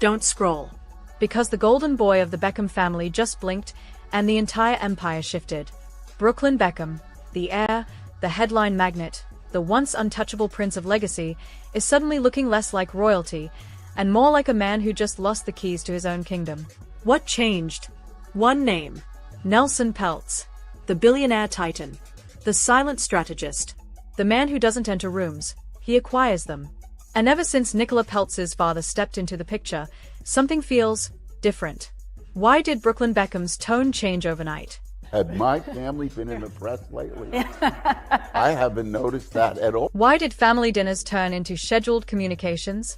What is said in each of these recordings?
Don't scroll. Because the golden boy of the Beckham family just blinked, and the entire empire shifted. Brooklyn Beckham, the heir, the headline magnate, the once untouchable prince of legacy, is suddenly looking less like royalty, and more like a man who just lost the keys to his own kingdom. What changed? One name. Nelson Peltz. The billionaire titan. The silent strategist. The man who doesn't enter rooms, he acquires them. And ever since Nikola Peltz's father stepped into the picture, something feels different. Why did Brooklyn Beckham's tone change overnight? Had my family been in the press lately? I haven't noticed that at all. Why did family dinners turn into scheduled communications?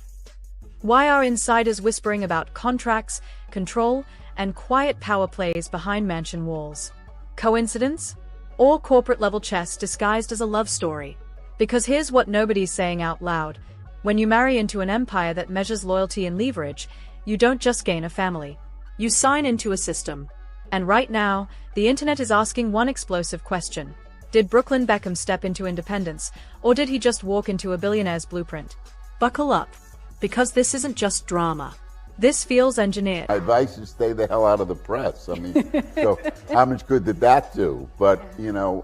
Why are insiders whispering about contracts, control, and quiet power plays behind mansion walls? Coincidence? Or corporate-level chess disguised as a love story? Because here's what nobody's saying out loud. When you marry into an empire that measures loyalty and leverage, you don't just gain a family. You sign into a system. And right now, the internet is asking one explosive question. Did Brooklyn Beckham step into independence, or did he just walk into a billionaire's blueprint? Buckle up, because this isn't just drama. This feels engineered. My advice is stay the hell out of the press. I mean, so how much good did that do? But, you know,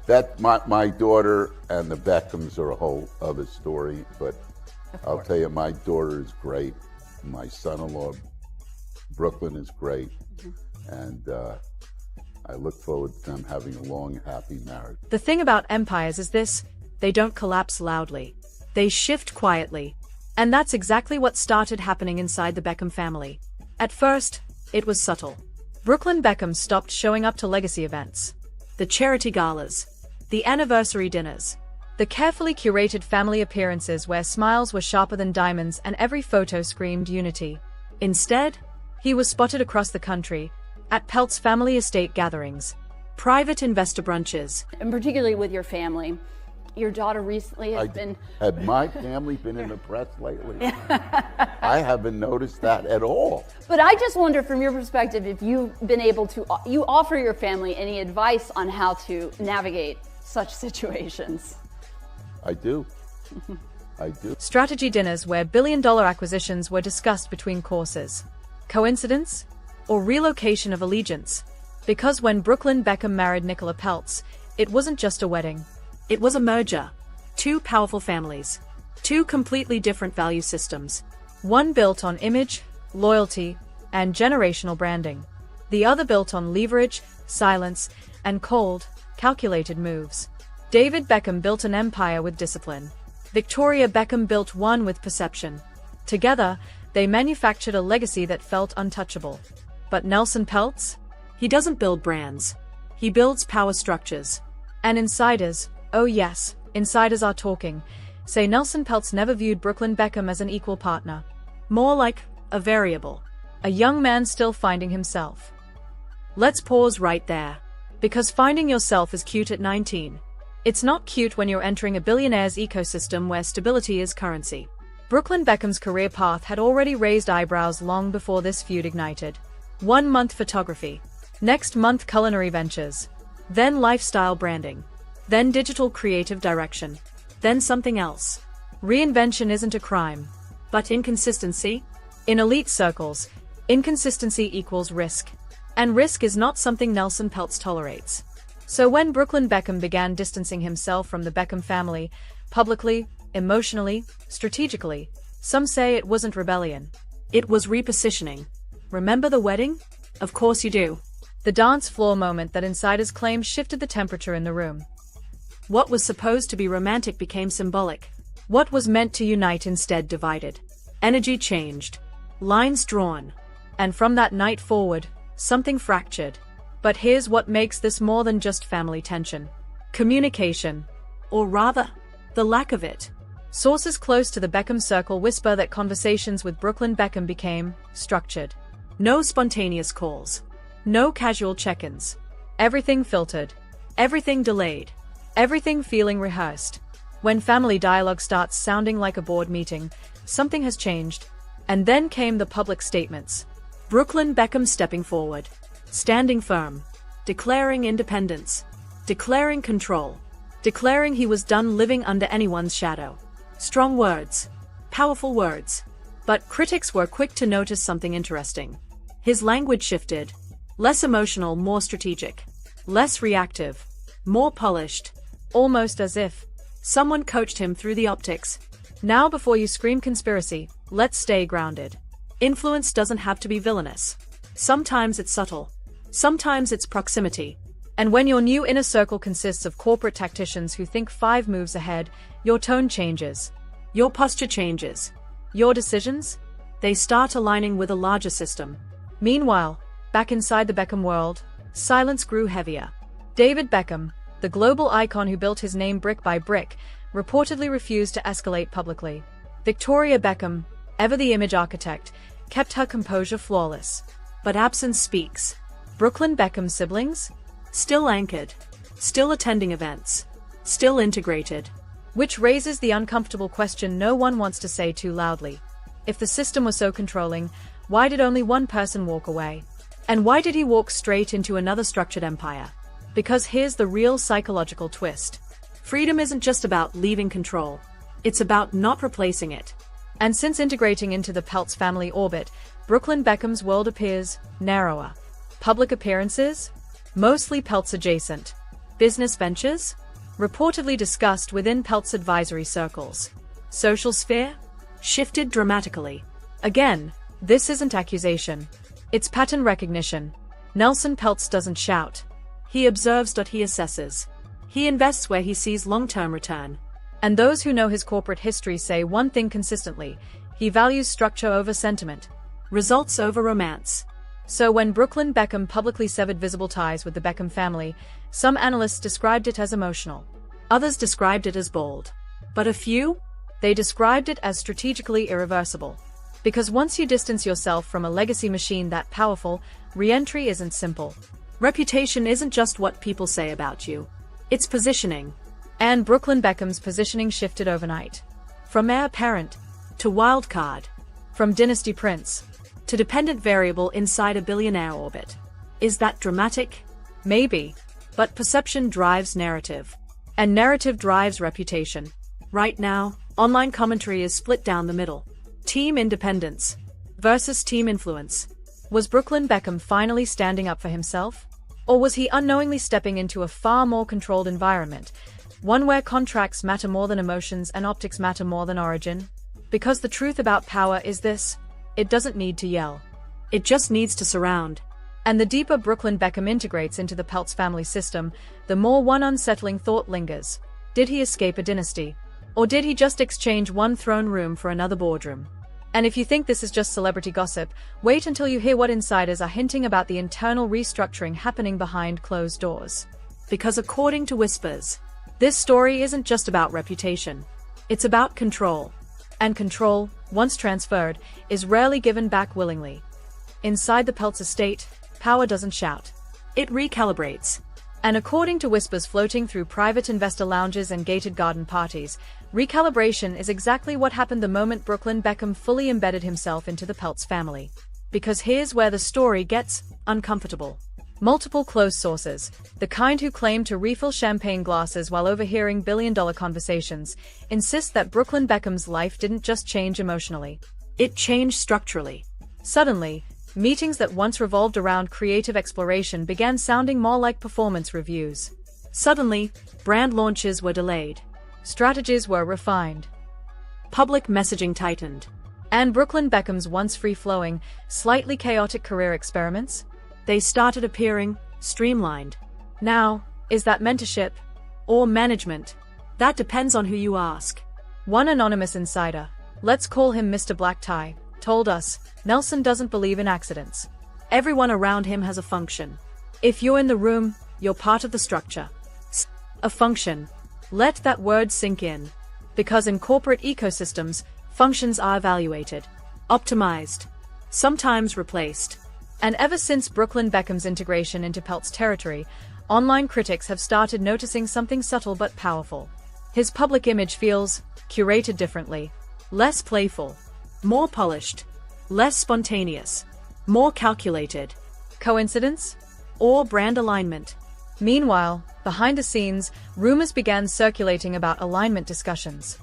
that my daughter and the Beckhams are a whole other story. But I'll tell you, my daughter is great. My son-in-law, Brooklyn, is great. And I look forward to them having a long, happy marriage. The thing about empires is this: they don't collapse loudly. They shift quietly. And that's exactly what started happening inside the Beckham family. At first, it was subtle. Brooklyn Beckham stopped showing up to legacy events. The charity galas. The anniversary dinners. The carefully curated family appearances where smiles were sharper than diamonds and every photo screamed unity. Instead, he was spotted across the country, at Peltz family estate gatherings, private investor brunches. And particularly with your family. Your daughter recently has been... Had my family been in the press lately? I haven't noticed that at all. But I just wonder, from your perspective, if you've been able to, you offer your family any advice on how to navigate such situations? I do. I do. Strategy dinners where billion-dollar acquisitions were discussed between courses. Coincidence? Or relocation of allegiance? Because when Brooklyn Beckham married Nikola Peltz, it wasn't just a wedding. It was a merger. Two powerful families. Two completely different value systems. One built on image, loyalty, and generational branding. The other built on leverage, silence, and cold, calculated moves. David Beckham built an empire with discipline. Victoria Beckham built one with perception. Together, they manufactured a legacy that felt untouchable. But Nelson Peltz? He doesn't build brands. He builds power structures. And insiders, oh yes, insiders are talking, say Nelson Peltz never viewed Brooklyn Beckham as an equal partner. More like a variable. A young man still finding himself. Let's pause right there. Because finding yourself is cute at 19. It's not cute when you're entering a billionaire's ecosystem where stability is currency. Brooklyn Beckham's career path had already raised eyebrows long before this feud ignited. 1 month photography. Next month culinary ventures. Then lifestyle branding. Then digital creative direction. Then something else. Reinvention isn't a crime. But inconsistency? In elite circles, inconsistency equals risk. And risk is not something Nelson Peltz tolerates. So when Brooklyn Beckham began distancing himself from the Beckham family, publicly, emotionally, strategically, some say it wasn't rebellion. It was repositioning. Remember the wedding? Of course you do. The dance floor moment that insiders claim shifted the temperature in the room. What was supposed to be romantic became symbolic. What was meant to unite instead divided. Energy changed. Lines drawn. And from that night forward, something fractured. But here's what makes this more than just family tension. Communication. Or rather, the lack of it. Sources close to the Beckham circle whisper that conversations with Brooklyn Beckham became structured. No spontaneous calls. No casual check-ins. Everything filtered. Everything delayed. Everything feeling rehearsed. When family dialogue starts sounding like a board meeting, something has changed. And then came the public statements. Brooklyn Beckham stepping forward. Standing firm. Declaring independence. Declaring control. Declaring he was done living under anyone's shadow. Strong words. Powerful words. But critics were quick to notice something interesting. His language shifted. Less emotional, more strategic. Less reactive. More polished. Almost as if Someone coached him through the optics. now before you scream conspiracy, let's stay grounded. Influence doesn't have to be villainous. Sometimes it's subtle. Sometimes it's proximity. And when your new inner circle consists of corporate tacticians who think 5 moves ahead, your tone changes. Your posture changes. Your decisions? They start aligning with a larger system. Meanwhile, back inside the Beckham world, silence grew heavier. David Beckham, the global icon who built his name brick by brick, reportedly refused to escalate publicly. Victoria Beckham, ever the image architect, kept her composure flawless. But absence speaks. Brooklyn Beckham's siblings? Still anchored. Still attending events. Still integrated. Which raises the uncomfortable question no one wants to say too loudly. If the system was so controlling, why did only one person walk away? And why did he walk straight into another structured empire? Because here's the real psychological twist. Freedom isn't just about leaving control. It's about not replacing it. And since integrating into the Peltz family orbit, Brooklyn Beckham's world appears narrower. Public appearances? Mostly Peltz adjacent. Business ventures? Reportedly discussed within Peltz advisory circles. Social sphere? Shifted dramatically. Again, this isn't accusation. It's pattern recognition. Nelson Peltz doesn't shout. He observes. He assesses. He invests where he sees long-term return. And those who know his corporate history say one thing consistently: he values structure over sentiment. Results over romance. So when Brooklyn Beckham publicly severed visible ties with the Beckham family, some analysts described it as emotional. Others described it as bold. But a few? They described it as strategically irreversible. Because once you distance yourself from a legacy machine that powerful, re-entry isn't simple. Reputation isn't just what people say about you. It's positioning. And Brooklyn Beckham's positioning shifted overnight. From heir apparent To wild card. from dynasty prince To dependent variable inside a billionaire orbit. Is that dramatic? maybe, But perception drives narrative. and narrative drives reputation. Right now, online commentary is split down the middle. Team independence versus team influence. Was Brooklyn Beckham finally standing up for himself? Or was he unknowingly stepping into a far more controlled environment, one where contracts matter more than emotions and optics matter more than origin? Because the truth about power is this: it doesn't need to yell. It just needs to surround. And the deeper Brooklyn Beckham integrates into the Peltz family system, the more one unsettling thought lingers. Did he escape a dynasty? Or did he just exchange one throne room for another boardroom? And if you think this is just celebrity gossip, wait until you hear what insiders are hinting about the internal restructuring happening behind closed doors. Because according to whispers, This story isn't just about reputation. it's about control. And control, once transferred, is rarely given back willingly. Inside the Peltz estate, power doesn't shout. It recalibrates. And according to whispers floating through private investor lounges and gated garden parties, recalibration is exactly what happened the moment Brooklyn Beckham fully embedded himself into the Peltz family. Because here's where the story gets Uncomfortable. multiple close sources, the kind who claim to refill champagne glasses while overhearing billion-dollar conversations, insist that Brooklyn Beckham's life didn't just change emotionally. It changed structurally. Suddenly, meetings that once revolved around creative exploration began sounding more like performance reviews. Suddenly, brand launches were delayed. Strategies were refined. Public messaging tightened. And Brooklyn Beckham's once free-flowing, slightly chaotic career experiments? They started appearing streamlined. Now, is that mentorship? Or management. That depends on who you ask. One anonymous insider, let's call him Mr. Black Tie, told us, Nelson doesn't believe in accidents. Everyone around him has a function. If you're in the room, you're part of the structure. A function. Let that word sink in. Because in corporate ecosystems, Functions are evaluated. Optimized. Sometimes replaced. and ever since Brooklyn Beckham's integration into Peltz territory, online critics have started noticing something subtle but powerful. His public image feels curated differently. Less playful. More polished. Less spontaneous. More calculated. Coincidence? Or brand alignment. Meanwhile, behind the scenes, rumors began circulating about alignment discussions.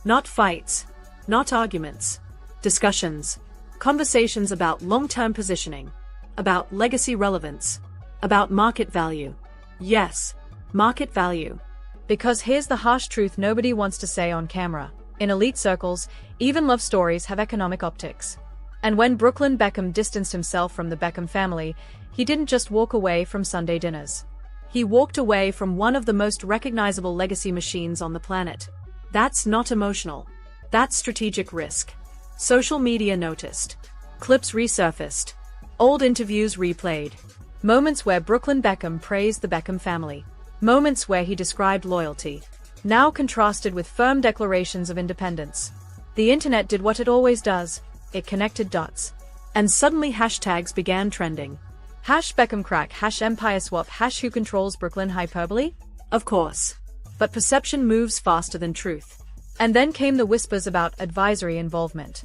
Not fights. Not arguments. discussions, conversations about long-term positioning, about legacy relevance, about market value. Yes, market value. Because here's the harsh truth nobody wants to say on camera. In elite circles, even love stories have economic optics. And when Brooklyn Beckham distanced himself from the Beckham family, he didn't just walk away from Sunday dinners. He walked away from one of the most recognizable legacy machines on the planet. That's not emotional. That's strategic risk. Social media noticed. Clips resurfaced. Old interviews replayed. Moments where Brooklyn Beckham praised the Beckham family. Moments where he described loyalty. Now contrasted with firm declarations of independence. The internet did what it always does. It connected dots. And suddenly hashtags began trending. #Beckham crack, #Empire swap, #who controls Brooklyn hyperbole? Of course. But perception moves faster than truth. And then came the whispers about advisory involvement.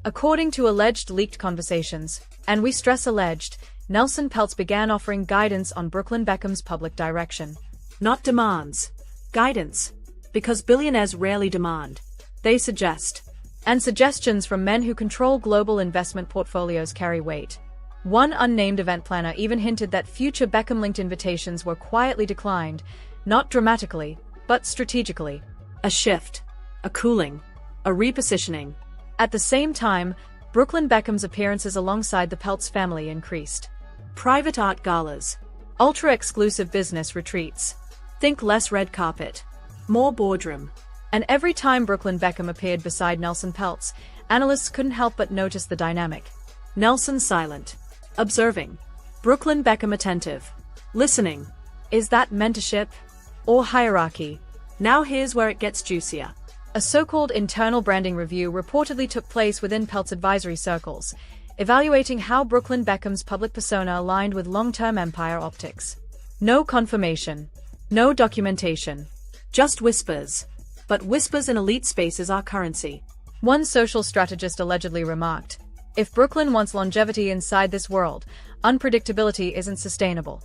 According to alleged leaked conversations, and we stress alleged, Nelson Peltz began offering guidance on Brooklyn Beckham's public direction. Not demands. Guidance. Because billionaires rarely demand. They suggest. And suggestions from men who control global investment portfolios carry weight. One unnamed event planner even hinted that future Beckham-linked invitations were quietly declined, not dramatically, but strategically. A shift. A cooling. A repositioning. At the same time, Brooklyn Beckham's appearances alongside the Peltz family increased. Private art galas. Ultra-exclusive business retreats. Think less red carpet. More boardroom. And every time Brooklyn Beckham appeared beside Nelson Peltz, analysts couldn't help but notice the dynamic. Nelson silent. Observing. Brooklyn Beckham attentive. Listening. Is that mentorship? Or hierarchy? Now here's where it gets juicier. A so-called internal branding review reportedly took place within Peltz advisory circles, evaluating how Brooklyn Beckham's public persona aligned with long-term empire optics. No confirmation. No documentation. Just whispers. But whispers in elite spaces are currency. One social strategist allegedly remarked, "If Brooklyn wants longevity inside this world, unpredictability isn't sustainable."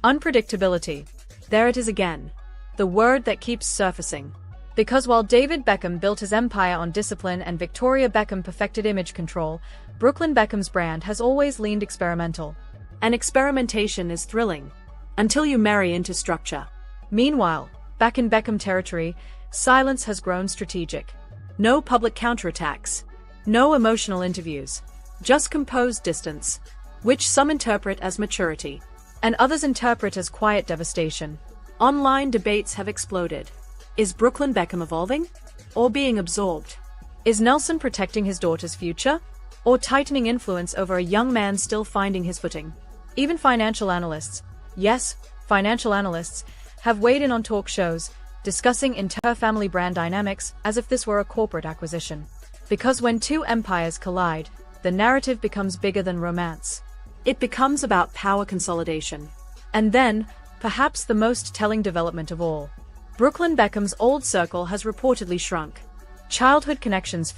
Unpredictability. There it is again. The word that keeps surfacing. Because while David Beckham built his empire on discipline and Victoria Beckham perfected image control, Brooklyn Beckham's brand has always leaned experimental. And experimentation is thrilling. Until you marry into structure. Meanwhile, back in Beckham territory, silence has grown strategic. No public counterattacks. No emotional interviews. Just composed distance. Which some interpret as maturity. And others interpret as quiet devastation. Online debates have exploded. Is Brooklyn Beckham evolving? Or being absorbed? Is Nelson protecting his daughter's future? Or tightening influence over a young man still finding his footing? Even financial analysts, yes, financial analysts, have weighed in on talk shows, discussing inter-family brand dynamics as if this were a corporate acquisition. Because when two empires collide, the narrative becomes bigger than romance. It becomes about power consolidation. And then, perhaps the most telling development of all, Brooklyn Beckham's old circle has reportedly shrunk. Childhood connections